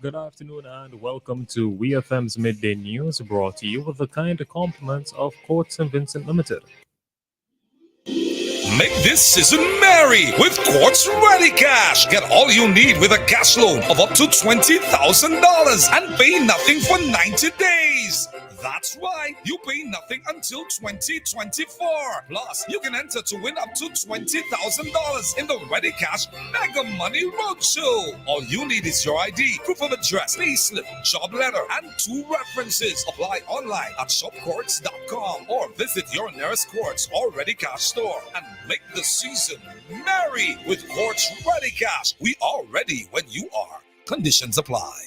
Good afternoon and welcome to WEFM's Midday News, brought to you with the kind compliments of Court St. Vincent Limited. Make this season merry with Quartz Ready Cash. Get all you need with a cash loan of up to $20,000 and pay nothing for 90 days. That's right, you pay nothing until 2024. Plus, you can enter to win up to $20,000 in the Ready Cash Mega Money Roadshow. All you need is your ID, proof of address, payslip, job letter, and 2 references. Apply online at shopquartz.com or visit your nearest Quartz or Ready Cash store and make the season merry with Quartz Ready Cash. We are ready when you are. Conditions apply.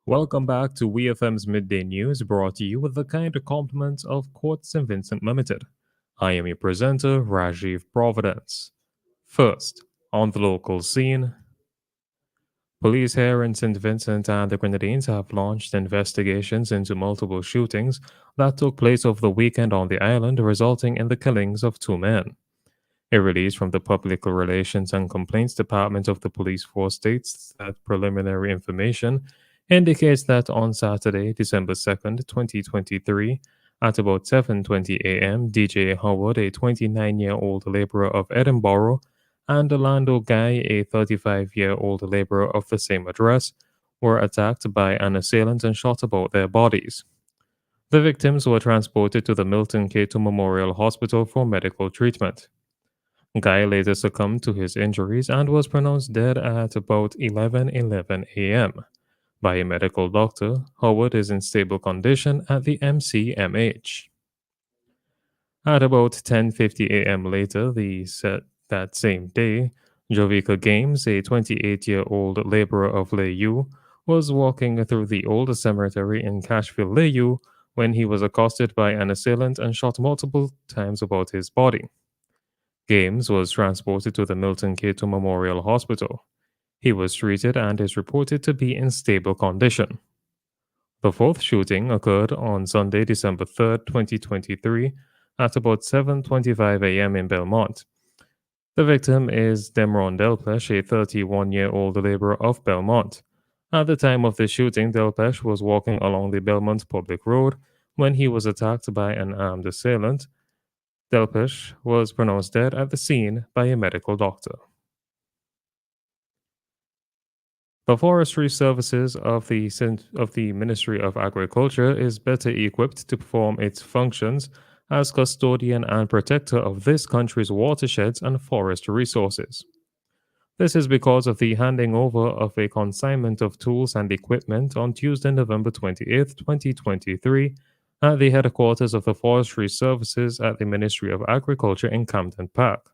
Welcome back to WEFM's Midday News, brought to you with the kind compliments of Court St. Vincent Limited. I am your presenter, Rajiv Providence. First, on the local scene, police here in St. Vincent and the Grenadines have launched investigations into multiple shootings that took place over the weekend on the island, resulting in the killings of 2 men. A release from the Public Relations and Complaints Department of the police force states that preliminary information indicates that on Saturday, December 2nd, 2023, at about 7:20 a.m., DJ Howard, a 29-year-old laborer of Edinburgh, and Orlando Guy, a 35-year-old laborer of the same address, were attacked by an assailant and shot about their bodies. The victims were transported to the Milton Cato Memorial Hospital for medical treatment. Guy later succumbed to his injuries and was pronounced dead at about 11:11 a.m. by a medical doctor. Howard is in stable condition at the MCMH. At about 10:50 a.m. later, that same day, Jovica Games, a 28-year-old laborer of Layou, was walking through the old cemetery in Cashville, Layou, when he was accosted by an assailant and shot multiple times about his body. Games was transported to the Milton Cato Memorial Hospital. He was treated and is reported to be in stable condition. The fourth shooting occurred on Sunday, December 3rd, 2023, at about 7:25 a.m. in Belmont. The victim is Demron Delpesh, a 31-year-old laborer of Belmont. At the time of the shooting, Delpesh was walking along the Belmont Public Road when he was attacked by an armed assailant. Delpesh was pronounced dead at the scene by a medical doctor. The Forestry Services of the Ministry of Agriculture is better equipped to perform its functions as custodian and protector of this country's watersheds and forest resources. This is because of the handing over of a consignment of tools and equipment on Tuesday, November 28, 2023, at the headquarters of the Forestry Services at the Ministry of Agriculture in Camden Park.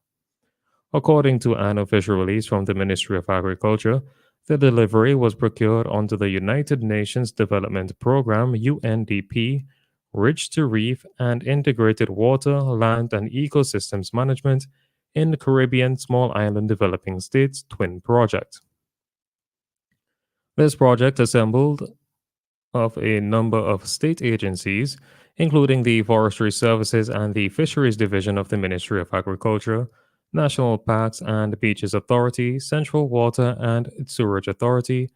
According to an official release from the Ministry of Agriculture, the delivery was procured under the United Nations Development Program (UNDP), Ridge to Reef, and Integrated Water, Land, and Ecosystems Management in the Caribbean Small Island Developing States Twin Project. This project assembled of a number of state agencies, including the Forestry Services and the Fisheries Division of the Ministry of Agriculture, National Parks and Beaches Authority, Central Water and Sewerage Authority,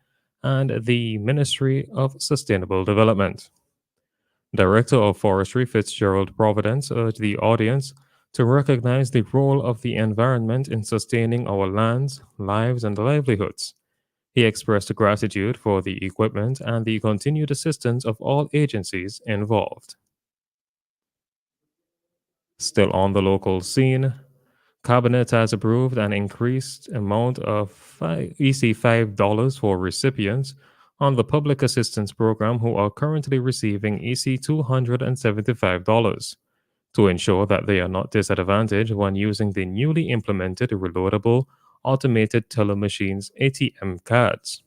and the Ministry of Sustainable Development. Director of Forestry Fitzgerald Providence urged the audience to recognize the role of the environment in sustaining our lands, lives, and livelihoods. He expressed gratitude for the equipment and the continued assistance of all agencies involved. Still on the local scene, Cabinet has approved an increased amount of EC $5 for recipients on the Public Assistance Program who are currently receiving EC $275 to ensure that they are not disadvantaged when using the newly implemented reloadable automated teller machines ATM cards.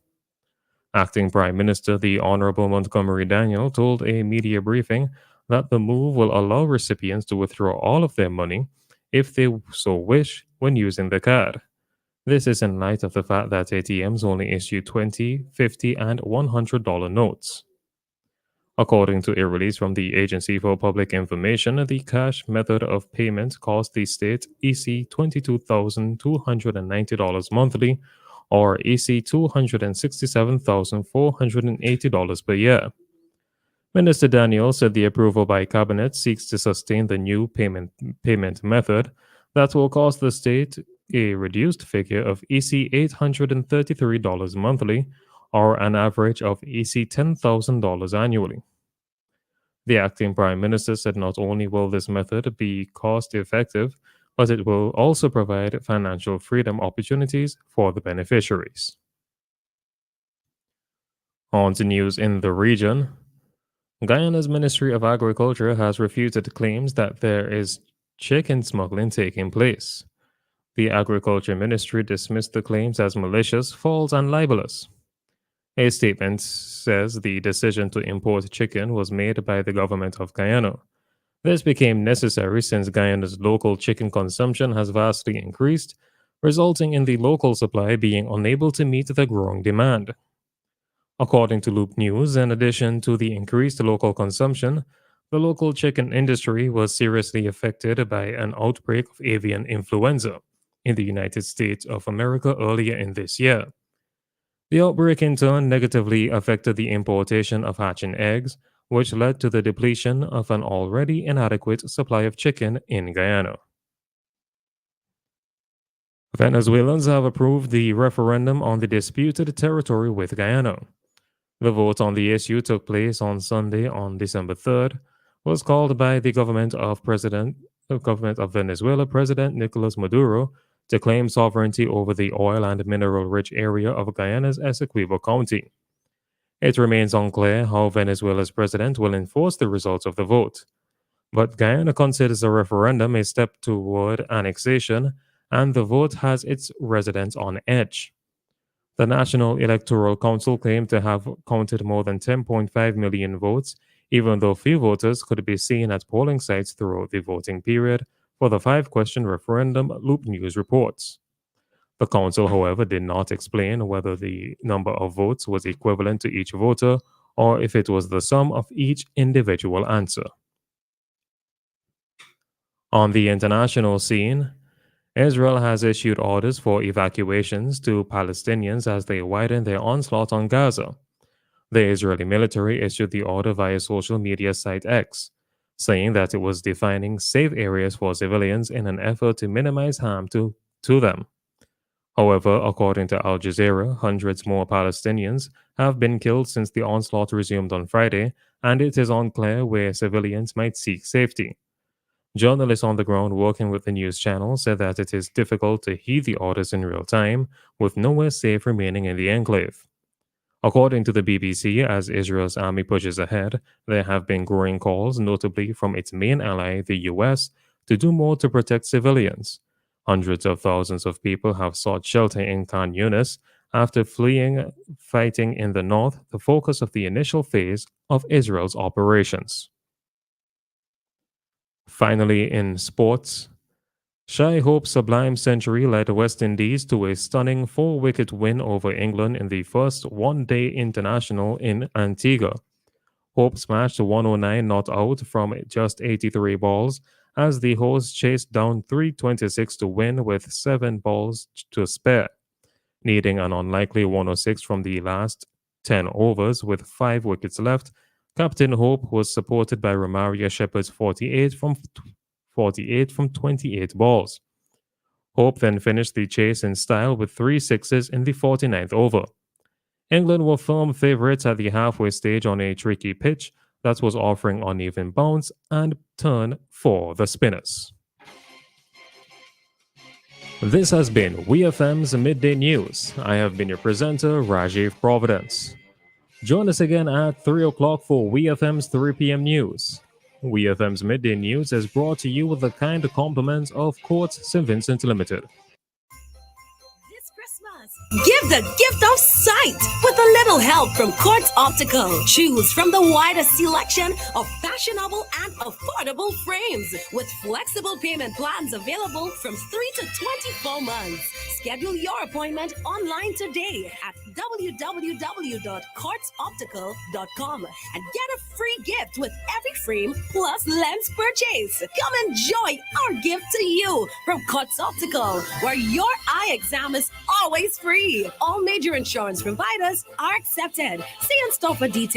Acting Prime Minister the Honorable Montgomery Daniel told a media briefing that the move will allow recipients to withdraw all of their money if they so wish when using the card. This is in light of the fact that ATMs only issue $20, $50, and $100 notes. According to a release from the Agency for Public Information, the cash method of payment cost the state EC $22,290 monthly, or EC $267,480 per year. Minister Daniel said the approval by Cabinet seeks to sustain the new payment method that will cost the state a reduced figure of EC $833 monthly or an average of EC $10,000 annually. The acting prime minister said not only will this method be cost effective, but it will also provide financial freedom opportunities for the beneficiaries. On to news in the region. Guyana's Ministry of Agriculture has refuted claims that there is chicken smuggling taking place. The Agriculture Ministry dismissed the claims as malicious, false, and libelous. A statement says the decision to import chicken was made by the government of Guyana. This became necessary since Guyana's local chicken consumption has vastly increased, resulting in the local supply being unable to meet the growing demand. According to Loop News, in addition to the increased local consumption, the local chicken industry was seriously affected by an outbreak of avian influenza in the United States of America earlier in this year. The outbreak in turn negatively affected the importation of hatching eggs, which led to the depletion of an already inadequate supply of chicken in Guyana. Venezuelans have approved the referendum on the disputed territory with Guyana. The vote on the issue took place on Sunday, on December 3rd, was called by the government of Venezuela President Nicolas Maduro to claim sovereignty over the oil and mineral-rich area of Guyana's Essequibo County. It remains unclear how Venezuela's president will enforce the results of the vote, but Guyana considers the referendum a step toward annexation, and the vote has its residents on edge. The National Electoral Council claimed to have counted more than 10.5 million votes, even though few voters could be seen at polling sites throughout the voting period for the 5-question referendum, Loop News reports. The council, however, did not explain whether the number of votes was equivalent to each voter or if it was the sum of each individual answer. On the international scene, Israel has issued orders for evacuations to Palestinians as they widen their onslaught on Gaza. The Israeli military issued the order via social media site X, saying that it was defining safe areas for civilians in an effort to minimize harm to them. However, according to Al Jazeera, hundreds more Palestinians have been killed since the onslaught resumed on Friday, and it is unclear where civilians might seek safety. Journalists on the ground working with the news channel said that it is difficult to heed the orders in real time, with nowhere safe remaining in the enclave. According to the BBC, as Israel's army pushes ahead, there have been growing calls, notably from its main ally, the US, to do more to protect civilians. Hundreds of thousands of people have sought shelter in Khan Yunis after fleeing fighting in the north, the focus of the initial phase of Israel's operations. Finally, in sports, Shai Hope's sublime century led West Indies to a stunning 4-wicket win over England in the first one-day international in Antigua. Hope smashed 109 not out from just 83 balls as the hosts chased down 326 to win with 7 balls to spare, needing an unlikely 106 from the last 10 overs with 5 wickets left. Captain Hope was supported by Romaria Shepherd's 48 from 28 balls. Hope then finished the chase in style with 3 sixes in the 49th over. England were firm favourites at the halfway stage on a tricky pitch that was offering uneven bounce and turn for the spinners. This has been WEFM's Midday News. I have been your presenter, Rajiv Providence. Join us again at 3 o'clock for WEFM's 3 p.m. news. WEFM's Midday News is brought to you with the kind compliments of Quartz St. Vincent Limited. This Christmas, give the gift of sight with a little help from Quartz Optical. Choose from the widest selection of fashionable and affordable frames with flexible payment plans available from 3 to 24 months. Schedule your appointment online today at www.quartzoptical.com and get a free gift with every frame plus lens purchase. Come enjoy our gift to you from Quartz Optical, where your eye exam is always free. All major insurance providers are accepted. See in store for details.